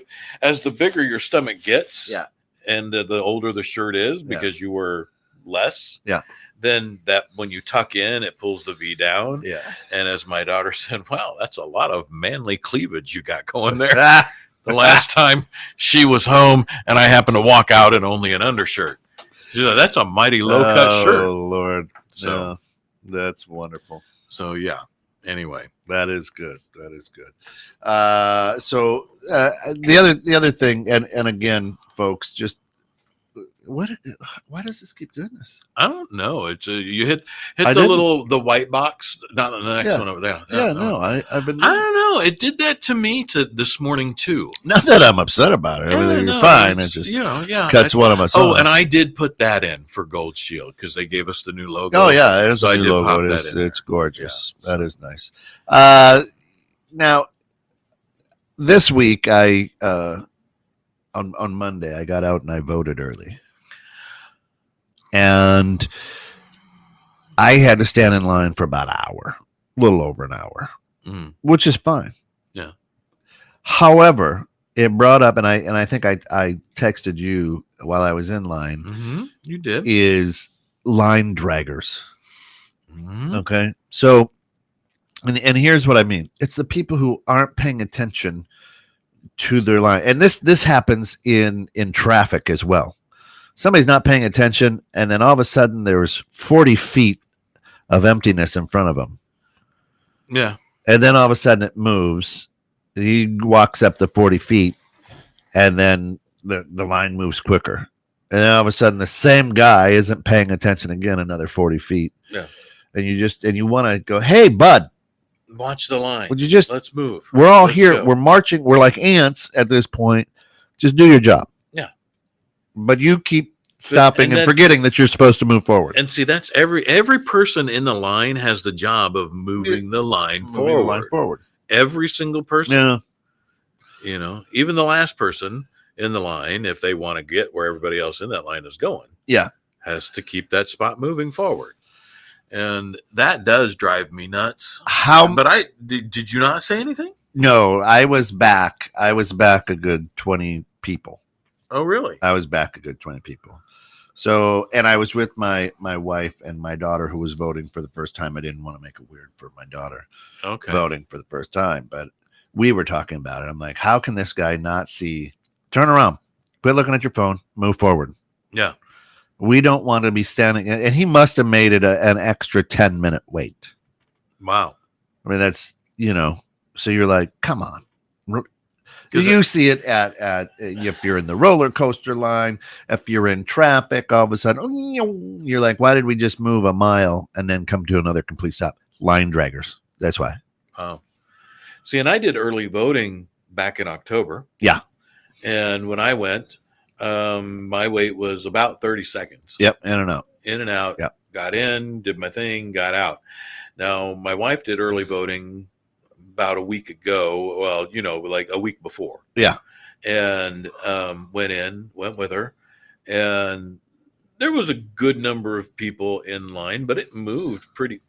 as the bigger your stomach gets, yeah, and the older the shirt is, because you were less, yeah, then that when you tuck in, it pulls the V down. Yeah, and as my daughter said, "Wow, that's a lot of manly cleavage you got going there." The last time she was home, and I happened to walk out in only an undershirt. You know, that's a mighty low cut shirt. Oh Lord, so. Yeah. That's wonderful. So yeah. Anyway, that is good. That is good. So the other thing, and again, folks, just why does this keep doing this? I don't know. It's you hit the white box, not the next one over there. Yeah, no, I've been. I don't know. It did that to me this morning too. Not that I'm upset about it. Everything you're fine. It just cuts one of us. Oh, and I did put that in for Gold Shield because they gave us the new logo. Oh yeah, it is a new logo. It's gorgeous. Yeah. That is nice. Now, this week on Monday I got out and I voted early. And I had to stand in line for about an hour, a little over an hour, which is fine. Yeah. However, it brought up, and I think I texted you while I was in line. Mm-hmm. You did. Is line draggers. Mm-hmm. Okay. So And here's what I mean. It's the people who aren't paying attention to their line. And this happens in traffic as well. Somebody's not paying attention, and then all of a sudden there's 40 feet of emptiness in front of them. Yeah. And then all of a sudden it moves. He walks up the 40 feet, and then the line moves quicker. And then all of a sudden the same guy isn't paying attention again, another 40 feet. Yeah. And you want to go, hey, bud, watch the line. would you just, let's move. We're all Let's here. go. We're marching. We're like ants at this point. Just do your job. Yeah. But you keep stopping and forgetting that you're supposed to move forward. And see, that's every person in the line has the job of moving the line forward. Every single person. Yeah. You know, even the last person in the line, if they want to get where everybody else in that line is going, has to keep that spot moving forward. And that does drive me nuts. But did you not say anything? No, I was back. I was back a good 20 people. Oh, really? I was back a good 20 people. So, and I was with my wife and my daughter who was voting for the first time. I didn't want to make it weird for my daughter voting for the first time, but we were talking about it. I'm like, how can this guy not see? Turn around, quit looking at your phone, move forward. Yeah. We don't want to be standing, and he must have made it an extra 10-minute wait. Wow. I mean, that's, so you're like, come on. You see it at if you're in the roller coaster line, if you're in traffic, all of a sudden, you're like, why did we just move a mile and then come to another complete stop? Line draggers. That's why. Oh. See, and I did early voting back in October. Yeah. And when I went, my wait was about 30 seconds. Yep. In and out. Yep. Got in, did my thing, got out. Now, my wife did early voting about a week ago. Well, like a week before. Yeah. And went with her. And there was a good number of people in line, but it moved pretty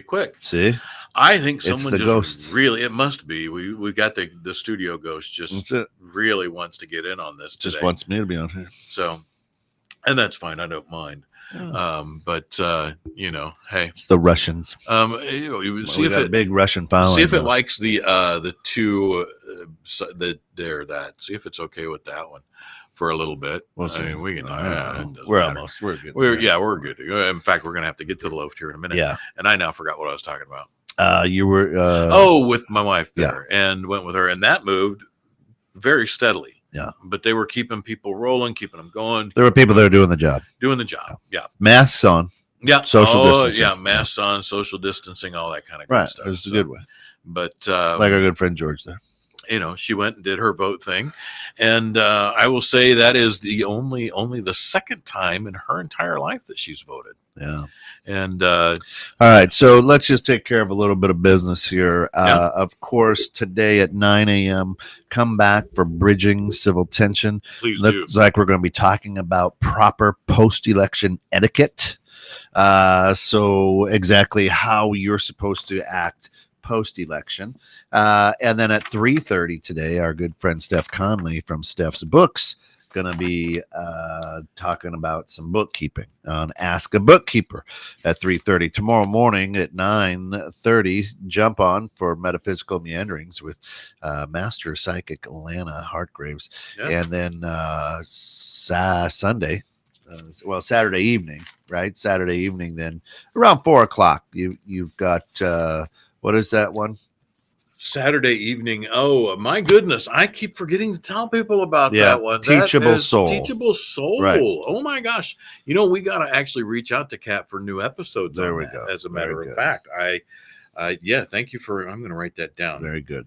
quick. See? I think someone the just ghost. really, it must be. We got the studio ghost just really wants to get in on this today. Just wants me to be on here. So, and that's fine. I don't mind. But hey, it's the Russians. See if it big Russian following. See if it likes the two that. See if it's okay with that one for a little bit. We'll see. I mean, we can. We're good. We're good. In fact, we're gonna have to get to the loaf here in a minute. Yeah. And I now forgot what I was talking about. You were with my wife there, and went with her, and that moved very steadily. Yeah, but they were keeping people rolling, keeping them going. There were people that were doing the job. Yeah. Masks on. Yeah. Social distancing. Yeah. Masks on, social distancing, all that kind of good stuff. It was a good way. But like our good friend George there. She went and did her vote thing, and I will say that is the only the second time in her entire life that she's voted. Yeah. And all right, so let's just take care of a little bit of business here. Of course, today at 9 a.m., come back for Bridging Civil Tension. Please Looks like we're going to be talking about proper post-election etiquette. So exactly how you're supposed to act post-election. And then at 3:30 today, our good friend Steph Conley from Steph's Books going to be talking about some bookkeeping on Ask a Bookkeeper at 3:30. Tomorrow morning at 9:30, jump on for Metaphysical Meanderings with Master Psychic Lana Hartgraves. Yep. And then Saturday evening, right? Saturday evening, then around 4:00, you've got, what is that one? Saturday evening. Oh my goodness. I keep forgetting to tell people about that one. Teachable Soul. Teachable Soul. Right. Oh my gosh. We got to actually reach out to Kat for new episodes. There on we that, go. As a matter of fact, thank you for, I'm going to write that down. Very good.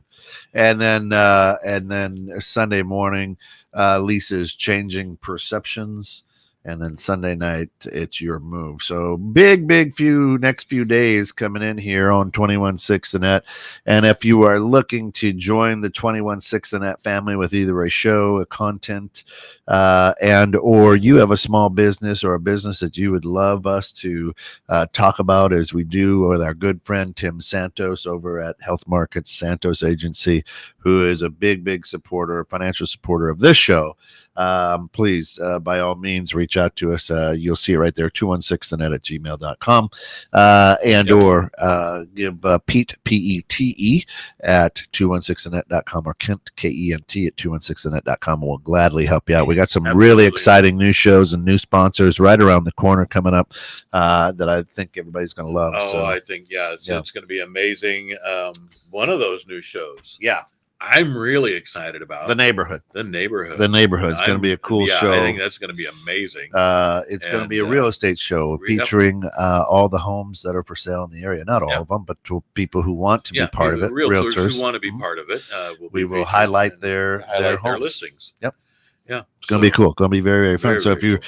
And then Sunday morning, Lisa's Changing Perceptions. And then Sunday night, it's your move. So big next few days coming in here on 21/6 the Net. And if you are looking to join the 21/6 the Net family with either a show, a content, and or you have a small business or a business that you would love us to talk about, as we do with our good friend Tim Santos over at Health Markets Santos Agency, who is a big supporter, financial supporter of this show. please, by all means, reach out to us. You'll see it right there, 216thenet@gmail.com. And or give Pete, P-E-T-E, at 216thenet.com, or Kent, K-E-N-T, at 216thenet.com. We'll gladly help you out. We got some really exciting new shows and new sponsors right around the corner coming up that I think everybody's going to love. Oh, So I think, it's going to be amazing. One of those new shows. yeah, I'm really excited about The Neighborhood. The Neighborhood. The Neighborhood's going to be a cool show. I think that's going to be amazing. It's going to be a real estate show featuring all the homes that are for sale in the area. Not all of them, but to people who want to be part of it. Realtors who want to be part of it. We will highlight their their listings. Yep. Yeah, it's going to be cool. Going to be very, very fun. So if you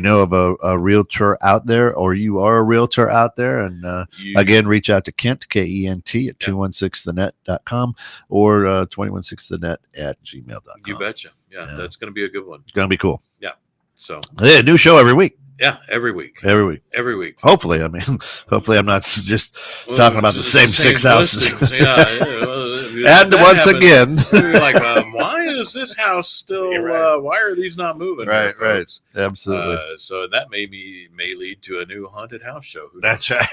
know of a realtor out there, or you are a realtor out there, and again, reach out to Kent, K-E-N-T, at 216thenet.com, or 216thenet@gmail.com. You betcha. Yeah, that's going to be a good one. It's going to be cool. Yeah. So new show every week. Yeah, every week. Hopefully, hopefully I'm not just talking about the same 6 houses. And once again, you're like, why is this house still? Why are these not moving? Right. Absolutely. So that may lead to a new haunted house show. That's right.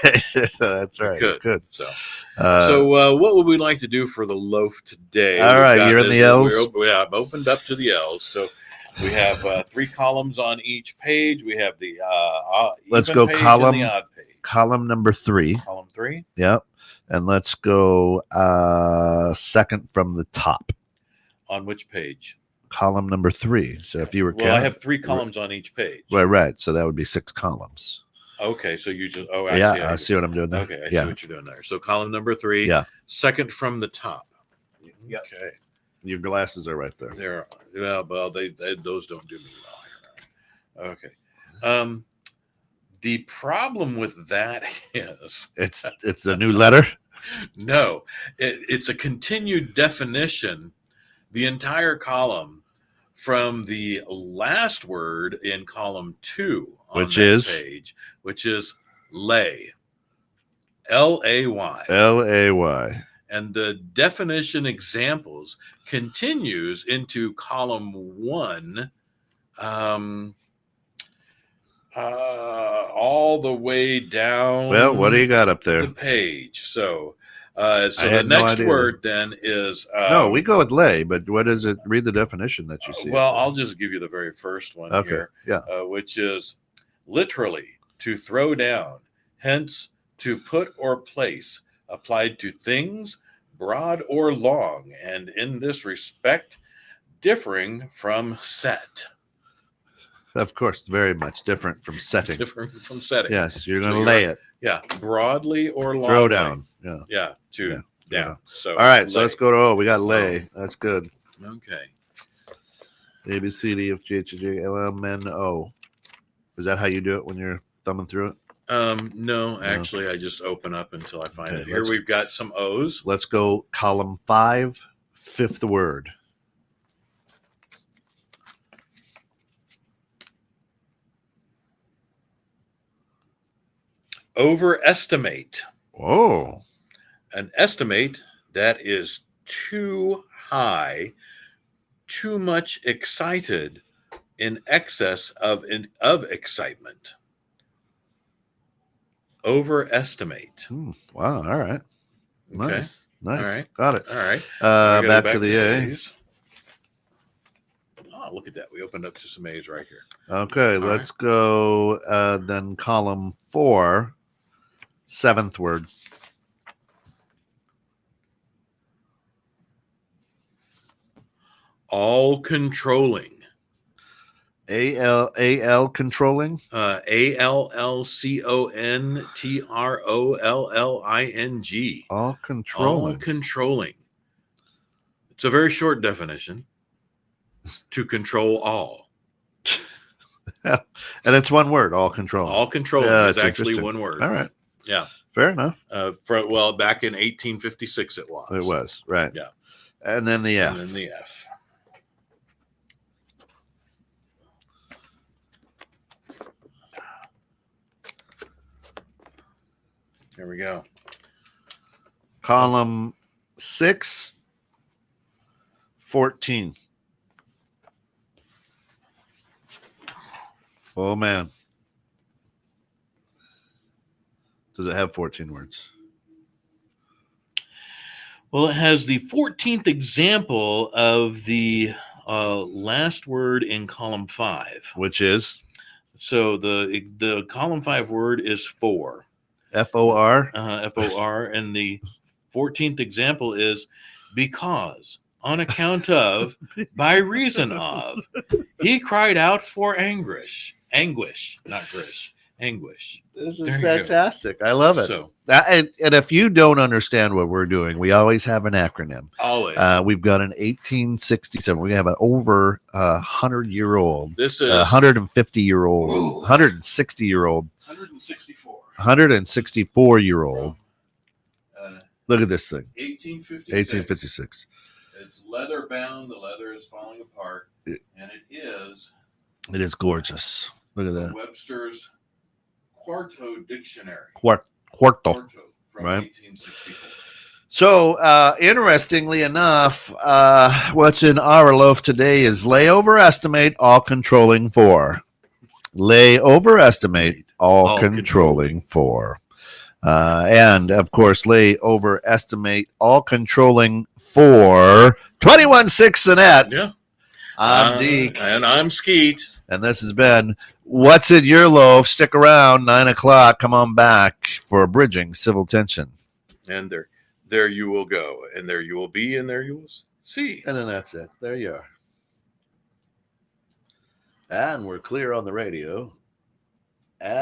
That's right. Good. So what would we like to do for the loaf today? All right, you're in the L's. I'm opened up to the L's. So we have 3 columns on each page. We have the let's go column and the odd page. Column number 3. Column 3. Yep. And let's go second from the top. On which page? Column number 3. So if you were I have 3 columns on each page. Right. So that would be 6 columns. Okay, so you just I see what I'm doing there. Okay, I see what you're doing there. So column number 3. Yeah. Second from the top. Yep. Okay. Your glasses are right there. There. Well, they those don't do me well. Okay. The problem with that is it's a new letter. No, it's a continued definition. The entire column from the last word in column 2 on page, which is lay. L-A-Y. L-A-Y. And the definition examples continues into column 1, all the way down. Well, what do you got up there? The page. So the next word then is. No, we go with lay, but what is it? Read the definition that you see. Well, I'll just give you the very first one here. Yeah. Which is literally to throw down, hence to put or place, applied to things, broad or long, and in this respect, differing from set. Of course, very much different from setting. Different from setting. Yes, you're going to lay it. Yeah, broadly or long. Throw down. Yeah, down. So all right, so let's go to we got lay. That's good. Okay. A, B, C, D, F, G, H, I, J, L, M, N, O. Is that how you do it when you're thumbing through it? No, actually, I just open up until I find it. Here we've got some O's. Let's go column 5, 5th word. Overestimate. Oh. An estimate that is too high, too much excited, in excess of excitement. Overestimate. Wow. All right. Nice. All right. Got it. All right. Back to the A's. Oh, look at that. We opened up to some A's right here. Okay. Let's go then column 4, 7th word. All controlling. A-L controlling. ALLCONTROLLING. All controlling. All controlling. It's a very short definition. To control all. And it's one word. All controlling. All controlling is actually one word. All right. Yeah. Fair enough. Back in 1856 it was. It was right. Yeah. And then the F. And then the F. Here we go. Column 6, 14. Oh, man. Does it have 14 words? Well, it has the 14th example of the last word in column 5. Which is So the column 5 word is for. F-O-R? F-O-R. And the 14th example is because, on account of, by reason of, he cried out for anguish. Anguish, not grish. Anguish. This is There you go. fantastic. I love it. So, And if you don't understand what we're doing, we always have an acronym. always. We've got an 1867. We have an over 100-year-old, This is 150-year-old, 160-year-old, 164. 164-year-old. Look at this thing. 1856. 1856. It's leather bound. The leather is falling apart. And it is It is gorgeous. Look at that. Webster's Quarto Dictionary. Quarto. Quarto from Right. 1864. So, interestingly enough, what's in our loaf today is lay overestimate all controlling for. Lay overestimate all controlling for. And of course, lay overestimate all controlling for 21/6 the net. Yeah. I'm Deek. And I'm Skeet. And this has been What's in Your Loaf. Stick around, 9:00. Come on back for Bridging Civil Tension. And there you will go. And there you will be. And there you will see. And then that's it. There you are. And we're clear on the radio. And